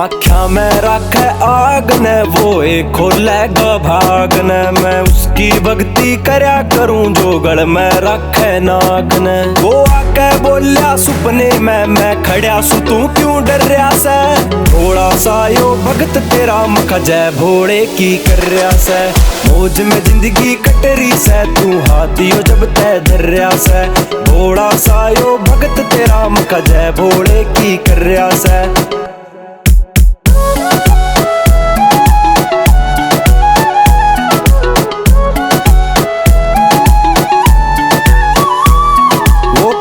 आख्या में रखे आग ने वो एक खोलेगा भाग ने। मैं उसकी भक्ति करया करूं जो गढ़ में रखे नाग ने। वो आके बोलिया सुपने में मैं खड़ा सु तू क्यों डर रहा से। थोड़ा सा यो भगत तेरा मखा जय भोले की कर रहा से। मौज में जिंदगी कट रही से तू हाथियों जब तय धर रहा से। थोड़ा सा यो भगत तेरा मखा जय भोले की कर रहा से।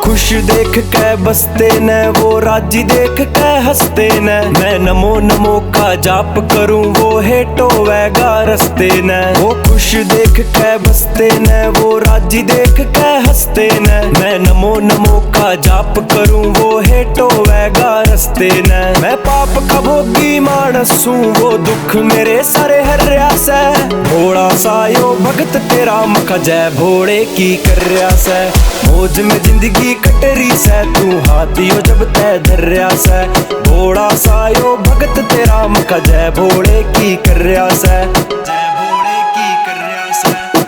खुश देख के बसते न वो राजी देख के हंसते न। मैं नमो नमो का जाप करूं वो हेटो वेगा रस्ते न। वो खुश देख के बसते न वो राजी देख के हंसते न। मैं नमो नमो का जाप करूं वो हेटो वेगा रस्ते न। मैं पाप का भोगी मानस हूं वो दुख मेरे सारे हर रहा से। थोड़ा सा यो भगत तेरा मखा जय भोले की कर रहा से। मौज में जिंदगी कट रही से तू हाथियों जब तय धर रहा से। थोड़ा सा यो भगत तेरा मखा जय भोले की कर रहा से।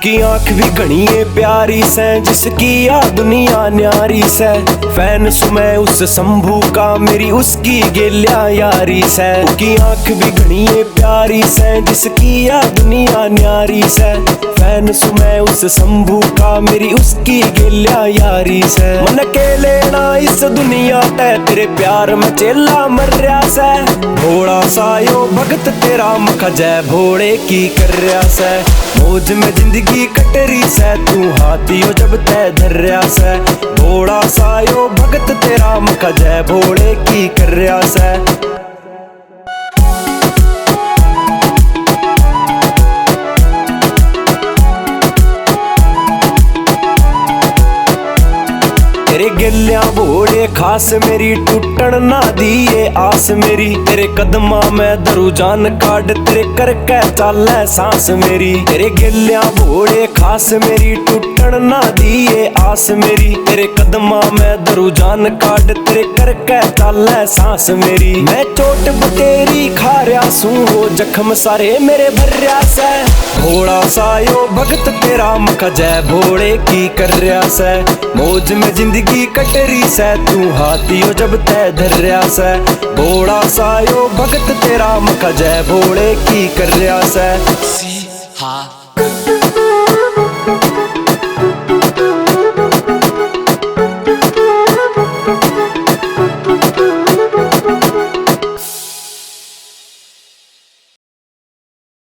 की आंख भी घनी प्यारी से जिसकी आ दुनिया न्यारी से। फैन सुमै उस शंभू का मेरी उसकी गेल्या यारी से। की आंख भी घनी प्यारी से जिसकी आ दुनिया न्यारी से। फैन सुमै उस शंभू का मेरी उसकी गेल्या यारी से। मन के लेना इस दुनिया तय तेरे प्यार में चेला मर रहा से। थोड़ा सा यो भगत तेरा मखा जय भोले की कर रहा से। मौज में जिंदगी कट रही से तू हाथियों जब तय धर रहा से। थोड़ा सा यो भगत तेरा मखा जय भोले की कर रहा से। तेरे गिलिया भोले खास मेरी टूटन ना दिए आस मेरी। तेरे कदमा में दरू जान काट तेरे करके चाले सांस मेरी। तेरे गिलिया भोले खास मेरी टूटन ना दिए आस मेरी। तेरे कदमा में दरू जान काट तेरे करके चाले सांस मेरी। मैं चोट बतेरी खा रहा सू वो जख्म सारे मेरे भर रहा से। थोड़ा सा यो भगत तेरा मखा जय भोले की कर रहा से। मौज में जिंदगी कट रही से तू हाथियों जब तय धर रहा से। थोड़ा सा यो भगत तेरा मखा जय भोले की कर रहा से।